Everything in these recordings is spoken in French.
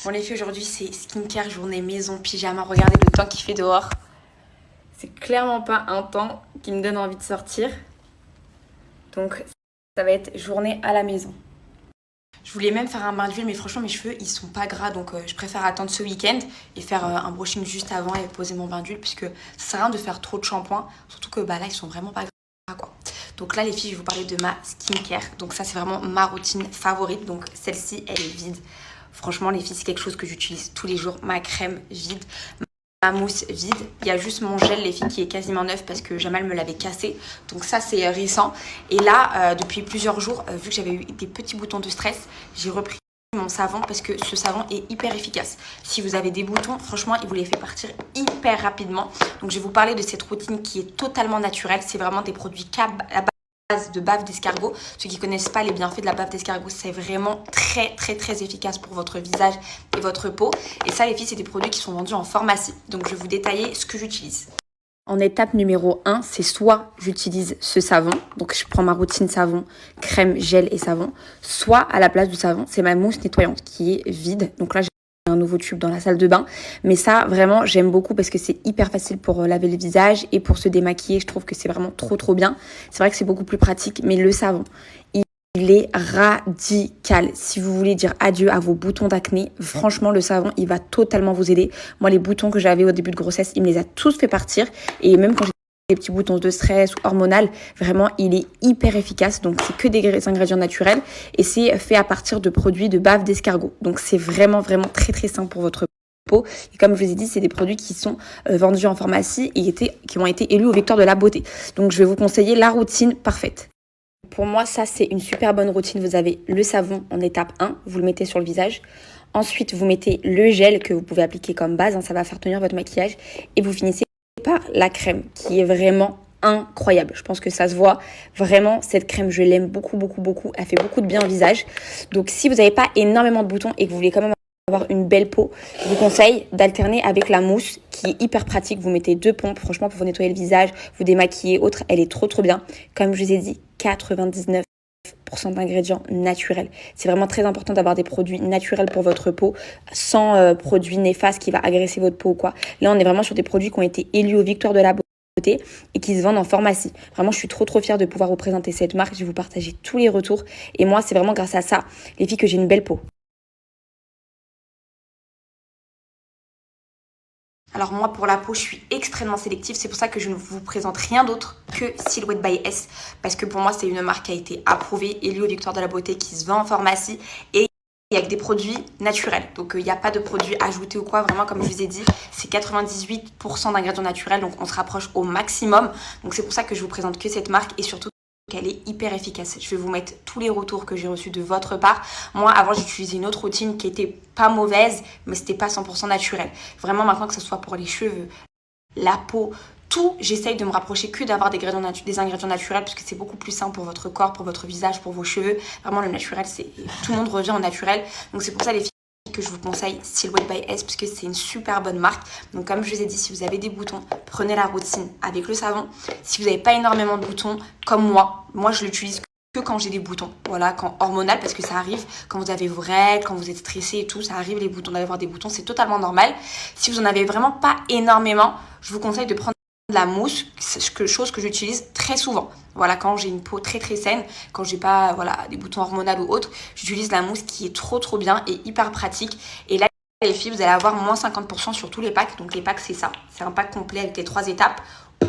Bon les filles, aujourd'hui c'est skincare, journée maison, pyjama. Regardez le temps qu'il fait dehors. C'est clairement pas un temps qui me donne envie de sortir. Donc ça va être journée à la maison. Je voulais même faire un bain d'huile, mais franchement mes cheveux ils sont pas gras, donc je préfère attendre ce week-end et faire un brushing juste avant et poser mon bain d'huile, puisque ça sert à rien de faire trop de shampoing, surtout que là ils sont vraiment pas gras quoi. Donc là les filles, je vais vous parler de ma skincare. Donc ça c'est vraiment ma routine favorite. Donc celle-ci elle est vide. Franchement les filles, c'est quelque chose que j'utilise tous les jours. Ma crème vide, ma mousse vide. Il y a juste mon gel les filles qui est quasiment neuf parce que Jamal me l'avait cassé. Donc ça c'est récent. Et là depuis plusieurs jours, vu que j'avais eu des petits boutons de stress, j'ai repris mon savon parce que ce savon est hyper efficace. Si vous avez des boutons, franchement il vous les fait partir hyper rapidement. Donc je vais vous parler de cette routine qui est totalement naturelle. C'est vraiment des produits à base de bave d'escargot. Ceux qui connaissent pas les bienfaits de la bave d'escargot, c'est vraiment très efficace pour votre visage et votre peau. Et ça les filles, c'est des produits qui sont vendus en pharmacie. Donc je vais vous détailler ce que j'utilise. En étape numéro 1, c'est soit j'utilise ce savon, donc je prends ma routine savon, crème, gel et savon, soit à la place du savon, c'est ma mousse nettoyante qui est vide. Donc là, j'ai un nouveau tube dans la salle de bain. Mais ça, vraiment, j'aime beaucoup parce que c'est hyper facile pour laver le visage et pour se démaquiller. Je trouve que c'est vraiment trop bien. C'est vrai que c'est beaucoup plus pratique, mais le savon, il est radical. Si vous voulez dire adieu à vos boutons d'acné, franchement, le savon, il va totalement vous aider. Moi, les boutons que j'avais au début de grossesse, il me les a tous fait partir. Et même quand j'ai des petits boutons de stress ou hormonal, vraiment, il est hyper efficace. Donc, c'est que des ingrédients naturels. Et c'est fait à partir de produits de bave d'escargot. Donc, c'est vraiment très sain pour votre peau. Et comme je vous ai dit, c'est des produits qui sont vendus en pharmacie et qui ont été élus aux victoires de la beauté. Donc, je vais vous conseiller la routine parfaite. Pour moi, ça, c'est une super bonne routine. Vous avez le savon en étape 1, vous le mettez sur le visage. Ensuite, vous mettez le gel que vous pouvez appliquer comme base, ça va faire tenir votre maquillage. Et vous finissez par la crème, qui est vraiment incroyable. Je pense que ça se voit. Vraiment, cette crème, je l'aime beaucoup. Elle fait beaucoup de bien au visage. Donc, si vous n'avez pas énormément de boutons et que vous voulez quand même avoir une belle peau, je vous conseille d'alterner avec la mousse qui est hyper pratique. Vous mettez 2 pompes, franchement, pour vous nettoyer le visage, vous démaquiller, autre, elle est trop bien. Comme je vous ai dit, 99% d'ingrédients naturels. C'est vraiment très important d'avoir des produits naturels pour votre peau, sans produits néfastes qui va agresser votre peau ou quoi. Là, on est vraiment sur des produits qui ont été élus aux victoires de la beauté et qui se vendent en pharmacie. Vraiment, je suis trop fière de pouvoir vous présenter cette marque. Je vais vous partager tous les retours. Et moi, c'est vraiment grâce à ça, les filles, que j'ai une belle peau. Alors moi, pour la peau, je suis extrêmement sélective. C'est pour ça que je ne vous présente rien d'autre que Silhouette by S. Parce que pour moi, c'est une marque qui a été approuvée, élue aux victoires de la beauté, qui se vend en pharmacie. Et il y a que des produits naturels. Donc il n'y a pas de produits ajoutés ou quoi. Vraiment, comme je vous ai dit, c'est 98% d'ingrédients naturels. Donc on se rapproche au maximum. Donc c'est pour ça que je vous présente que cette marque et surtout qu'elle est hyper efficace. Je vais vous mettre tous les retours que j'ai reçus de votre part. Moi, avant, j'utilisais une autre routine qui était pas mauvaise, mais c'était pas 100% naturel. Vraiment, maintenant, que ce soit pour les cheveux, la peau, tout, j'essaye de me rapprocher que d'avoir des ingrédients naturels parce que c'est beaucoup plus simple pour votre corps, pour votre visage, pour vos cheveux. Vraiment, le naturel, tout le monde revient au naturel. Donc, c'est pour ça, les filles, que je vous conseille Silhouette by S parce que c'est une super bonne marque. Donc comme je vous ai dit, si vous avez des boutons, prenez la routine avec le savon. Si vous n'avez pas énormément de boutons, comme moi je l'utilise que quand j'ai des boutons, voilà, quand hormonal, parce que ça arrive quand vous avez vos règles, quand vous êtes stressé et tout, ça arrive les boutons, d'avoir des boutons, c'est totalement normal. Si vous en avez vraiment pas énormément, je vous conseille de prendre de la mousse, chose que j'utilise très souvent. Voilà, quand j'ai une peau très saine, quand j'ai pas des boutons hormonaux ou autres, j'utilise la mousse qui est trop bien et hyper pratique. Et là, les filles, vous allez avoir moins 50% sur tous les packs. Donc les packs, c'est ça. C'est un pack complet avec les 3 étapes.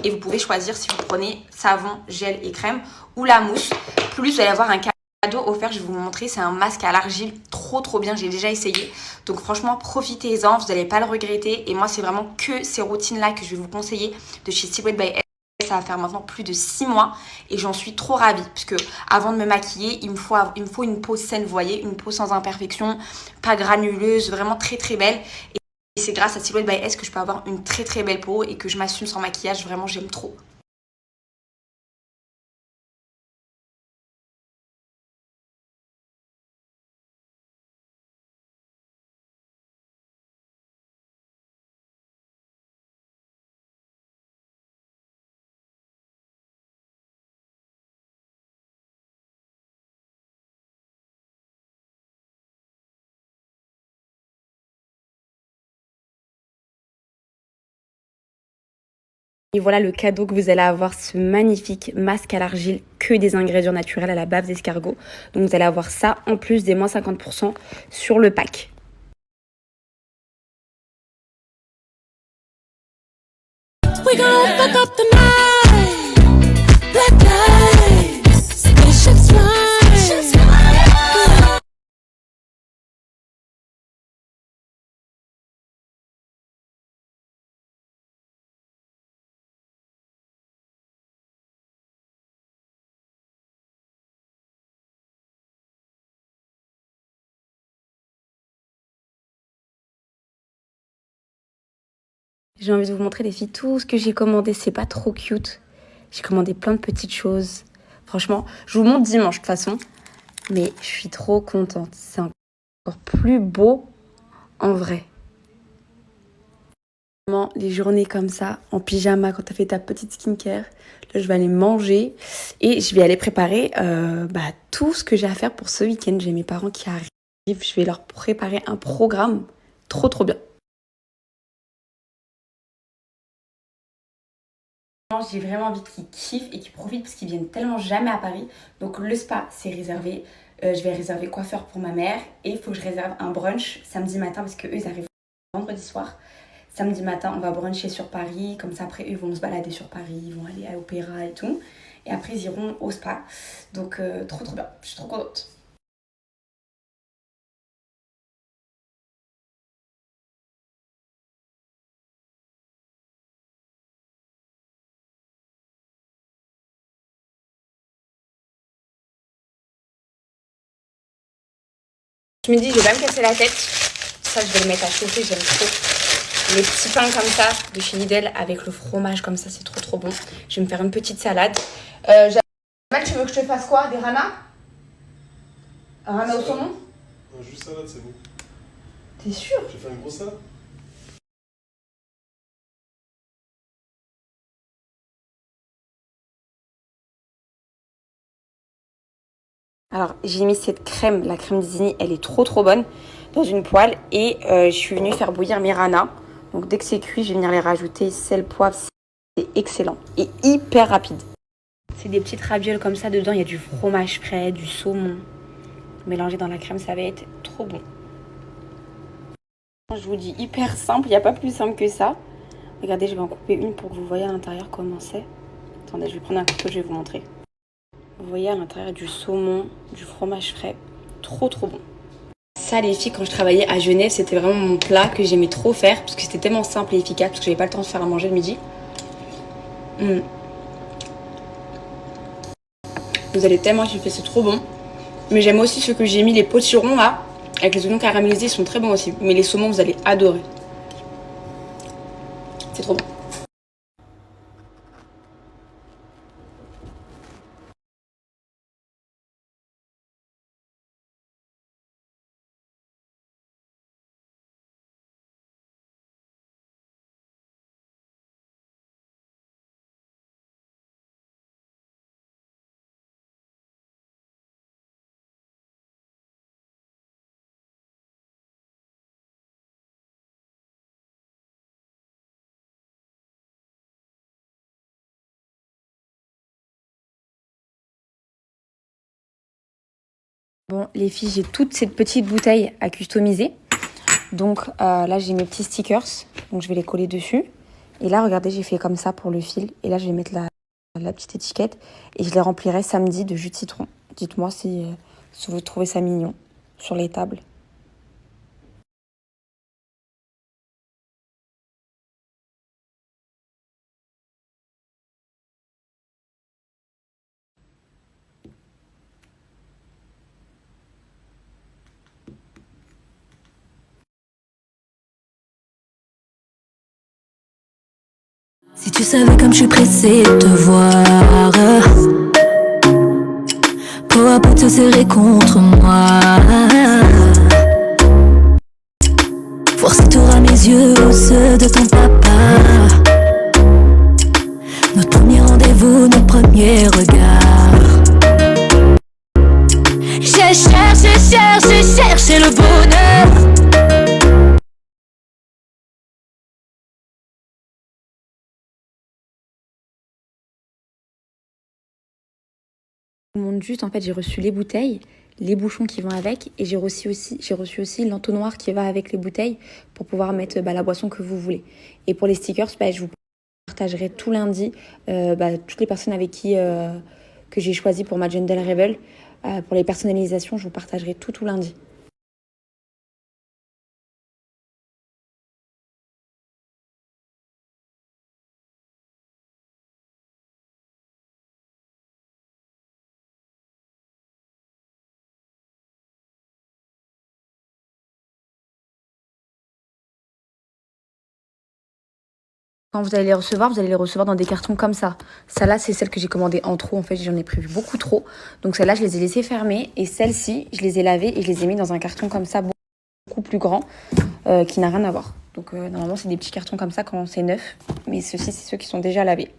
Et vous pouvez choisir si vous prenez savon, gel et crème ou la mousse. Plus, vous allez avoir un cadeau offert, je vais vous montrer, c'est un masque à l'argile, trop bien, j'ai déjà essayé. Donc franchement, profitez-en, vous n'allez pas le regretter. Et moi, c'est vraiment que ces routines-là que je vais vous conseiller de chez Silhouette by S. Ça va faire maintenant plus de 6 mois et j'en suis trop ravie puisque avant de me maquiller, il me faut une peau saine, vous voyez, une peau sans imperfection, pas granuleuse, vraiment très belle. Et c'est grâce à Silhouette by S que je peux avoir une très belle peau et que je m'assume sans maquillage, vraiment j'aime trop. Et voilà le cadeau que vous allez avoir, ce magnifique masque à l'argile, que des ingrédients naturels à la base d'escargot. Donc vous allez avoir ça en plus des moins 50% sur le pack. We gonna fuck up the night. Black lights, spaceships fly. J'ai envie de vous montrer les filles tout ce que j'ai commandé. C'est pas trop cute. J'ai commandé plein de petites choses. Franchement, je vous montre dimanche de toute façon. Mais je suis trop contente. C'est encore plus beau en vrai. Vraiment, les journées comme ça, en pyjama, quand t'as fait ta petite skincare, là je vais aller manger et je vais aller préparer tout ce que j'ai à faire pour ce week-end. J'ai mes parents qui arrivent. Je vais leur préparer un programme trop bien. J'ai vraiment envie qu'ils kiffent et qu'ils profitent parce qu'ils viennent tellement jamais à Paris. Donc le spa, c'est réservé. Je vais réserver coiffeur pour ma mère et il faut que je réserve un brunch samedi matin parce qu'eux, ils arrivent vendredi soir. Samedi matin, on va bruncher sur Paris. Comme ça, après, eux vont se balader sur Paris. Ils vont aller à l'opéra et tout. Et après, ils iront au spa. Donc trop bien. Je suis trop contente. Je me dis, je vais pas me casser la tête. Ça, je vais le mettre à chauffer, j'aime trop. Les petits pains comme ça, de chez Lidl, avec le fromage comme ça, c'est trop bon. Je vais me faire une petite salade. Jamal, tu veux que je te fasse quoi? Des ranas? Un rana au saumon? Non, juste salade, c'est bon. T'es sûr? Je vais faire une grosse salade. Alors, j'ai mis cette crème, la crème Disney, elle est trop bonne, dans une poêle. Et je suis venue faire bouillir mes ranas. Donc, dès que c'est cuit, je vais venir les rajouter. Sel, poivre, c'est excellent. Et hyper rapide. C'est des petites ravioles comme ça. Dedans, il y a du fromage frais, du saumon. Mélangé dans la crème, ça va être trop bon. Je vous dis hyper simple, il n'y a pas plus simple que ça. Regardez, je vais en couper une pour que vous voyez à l'intérieur comment c'est. Attendez, je vais prendre un couteau, je vais vous montrer. Vous voyez à l'intérieur du saumon, du fromage frais. Trop bon. Ça, les filles, quand je travaillais à Genève, c'était vraiment mon plat que j'aimais trop faire. Parce que c'était tellement simple et efficace, parce que j'avais pas le temps de faire à manger le midi. Vous allez tellement kiffer, c'est trop bon. Mais j'aime aussi ce que j'ai mis, les potirons là. Avec les oignons caramélisés, ils sont très bons aussi. Mais les saumons, vous allez adorer. C'est trop bon. Bon, les filles, j'ai toute cette petite bouteille à customiser. Donc là, j'ai mes petits stickers. Donc je vais les coller dessus. Et là, regardez, j'ai fait comme ça pour le fil. Et là, je vais mettre la petite étiquette. Et je les remplirai samedi de jus de citron. Dites-moi si vous trouvez ça mignon sur les tables. Si tu savais comme je suis pressée de te voir, peau à peau te serrer contre moi, forcer tout à mes yeux ou ceux de ton papa. Notre premier rendez-vous, notre premier regard. J'ai cherché le bonheur. Je vous montre juste, en fait, j'ai reçu les bouteilles, les bouchons qui vont avec, et j'ai reçu aussi l'entonnoir qui va avec les bouteilles pour pouvoir mettre la boisson que vous voulez. Et pour les stickers, je vous partagerai tout lundi toutes les personnes avec qui que j'ai choisi pour ma Gentle Rebel. Pour les personnalisations, je vous partagerai tout lundi. Quand vous allez les recevoir dans des cartons comme ça. Celle-là, c'est celle que j'ai commandée en trop. En fait, j'en ai prévu beaucoup trop. Donc celle-là, je les ai laissées fermées. Et celle-ci, je les ai lavées et je les ai mis dans un carton comme ça, beaucoup plus grand, qui n'a rien à voir. Donc normalement, c'est des petits cartons comme ça quand c'est neuf. Mais ceux-ci, c'est ceux qui sont déjà lavés.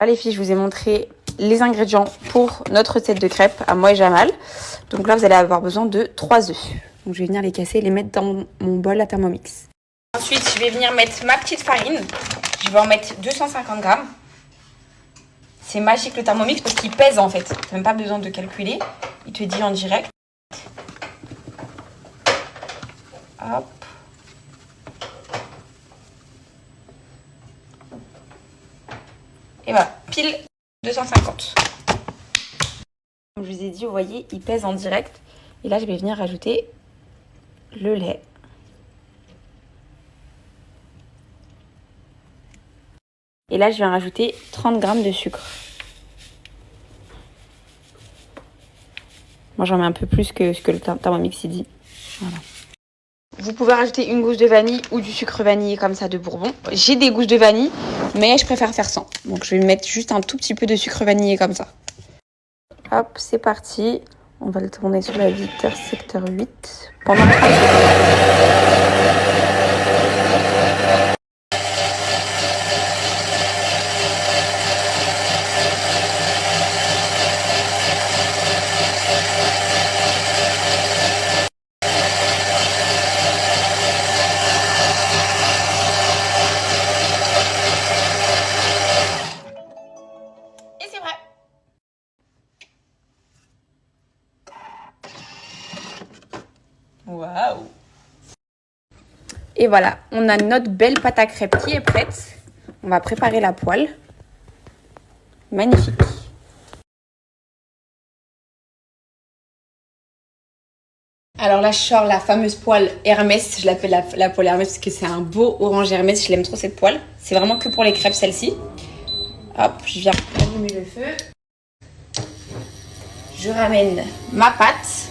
Là, les filles, je vous ai montré les ingrédients pour notre recette de crêpes à moi et Jamal. Donc là, vous allez avoir besoin de 3 œufs. Donc je vais venir les casser et les mettre dans mon bol à Thermomix. Ensuite, je vais venir mettre ma petite farine. Je vais en mettre 250 grammes. C'est magique le Thermomix parce qu'il pèse en fait. Tu n'as même pas besoin de calculer. Il te dit en direct. Hop. Et voilà, pile 250. Comme je vous ai dit, vous voyez, il pèse en direct. Et là, je vais venir rajouter le lait. Et là, je viens rajouter 30 grammes de sucre. Moi, j'en mets un peu plus que ce que le Thermomix dit. Voilà. Vous pouvez rajouter une gousse de vanille ou du sucre vanillé comme ça de Bourbon. J'ai des gousses de vanille, mais je préfère faire sans. Donc je vais mettre juste un tout petit peu de sucre vanillé comme ça. Hop, c'est parti. On va le tourner sur la vitre secteur 8 pendant 30 secondes. Waouh! Et voilà, on a notre belle pâte à crêpes qui est prête. On va préparer la poêle. Magnifique. Alors là, je sors la fameuse poêle Hermès. Je l'appelle la poêle Hermès parce que c'est un beau orange Hermès. Je l'aime trop cette poêle. C'est vraiment que pour les crêpes celle-ci. Hop, je viens allumer le feu. Je ramène ma pâte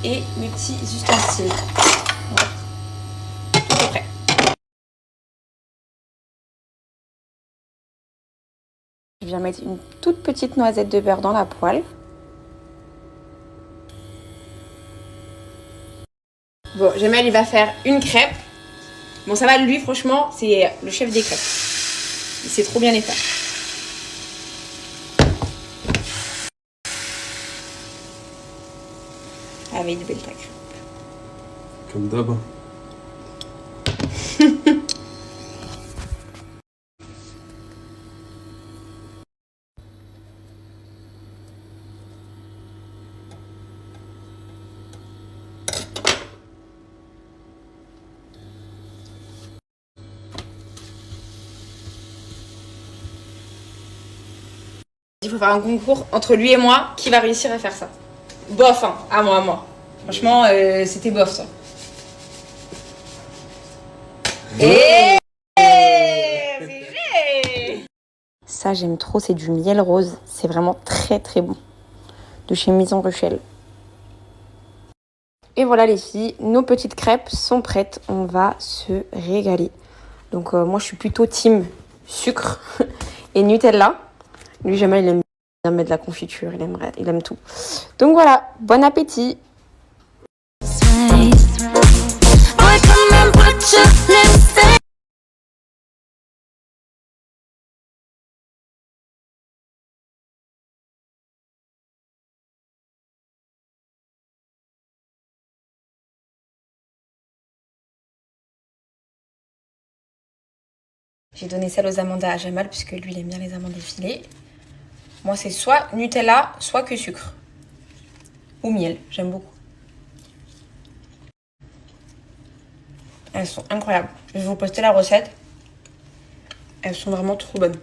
et mes petits ustensiles. Voilà. Tout est prêt. Je viens mettre une toute petite noisette de beurre dans la poêle. Bon, Jamal, il va faire une crêpe. Bon, ça va, lui, franchement, c'est le chef des crêpes. Il sait trop bien les faire. Avec de belles crêpes. Comme d'hab. Il faut faire un concours entre lui et moi. Qui va réussir à faire ça? Bof, hein. À moi. Franchement, c'était bof, ça. Et ça, j'aime trop. C'est du miel rose. C'est vraiment très, très bon. De chez Maison Rochelle. Et voilà, les filles. Nos petites crêpes sont prêtes. On va se régaler. Donc, moi, je suis plutôt team sucre et Nutella. Lui, jamais il aime bien mettre de la confiture, il aime tout. Donc voilà, bon appétit! J'ai donné celle aux amandes à Jamal puisque lui il aime bien les amandes effilées. Moi c'est soit Nutella, soit que sucre. Ou miel, j'aime beaucoup. Elles sont incroyables. Je vais vous poster la recette. Elles sont vraiment trop bonnes.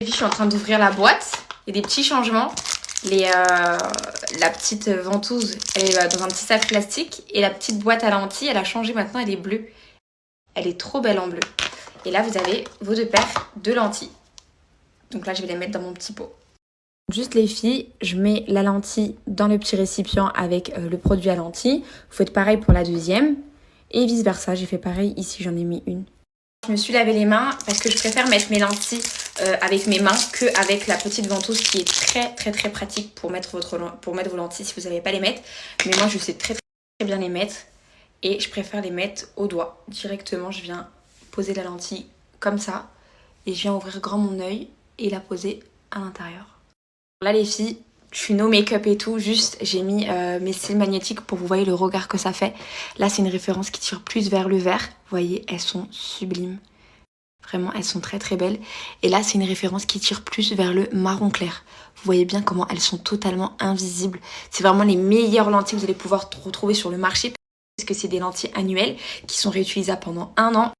Je suis en train d'ouvrir la boîte. Il y a des petits changements. La petite ventouse, elle est dans un petit sac plastique. Et la petite boîte à lentilles, elle a changé maintenant, elle est bleue. Elle est trop belle en bleu. Et là, vous avez vos 2 paires de lentilles. Donc là, je vais les mettre dans mon petit pot. Juste les filles, je mets la lentille dans le petit récipient avec le produit à lentilles. Vous faites pareil pour la deuxième. Et vice versa, j'ai fait pareil ici, j'en ai mis une. Je me suis lavé les mains parce que je préfère mettre mes lentilles avec mes mains qu'avec la petite ventouse qui est très pratique pour mettre vos lentilles si vous n'avez pas les mettre. Mais moi je sais très bien les mettre et je préfère les mettre au doigt. Directement je viens poser la lentille comme ça et je viens ouvrir grand mon œil et la poser à l'intérieur. Là les filles, je suis no make-up et tout, juste j'ai mis mes cils magnétiques pour que vous voyez le regard que ça fait. Là c'est une référence qui tire plus vers le vert, vous voyez elles sont sublimes. Vraiment, elles sont très belles. Et là, c'est une référence qui tire plus vers le marron clair. Vous voyez bien comment elles sont totalement invisibles. C'est vraiment les meilleures lentilles que vous allez pouvoir retrouver sur le marché. Parce que c'est des lentilles annuelles qui sont réutilisables pendant 1 an.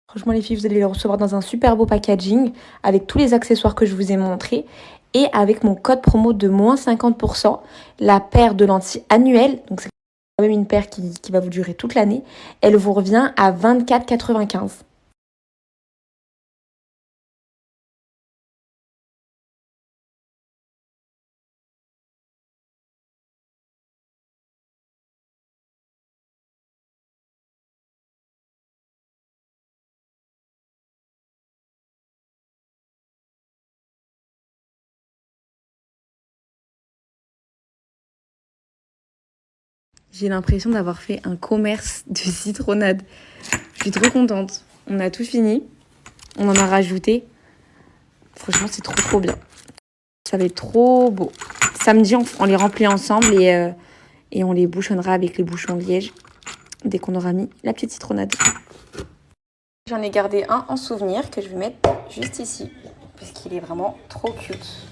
Franchement les filles, vous allez les recevoir dans un super beau packaging avec tous les accessoires que je vous ai montrés. Et avec mon code promo de moins 50%, la paire de lentilles annuelles, donc c'est quand même une paire qui va vous durer toute l'année, elle vous revient à 24,95 €. J'ai l'impression d'avoir fait un commerce de citronnade. Je suis trop contente. On a tout fini. On en a rajouté. Franchement, c'est trop bien. Ça va être trop beau. Samedi, on les remplit ensemble et on les bouchonnera avec les bouchons Liège dès qu'on aura mis la petite citronnade. J'en ai gardé un en souvenir que je vais mettre juste ici parce qu'il est vraiment trop cute.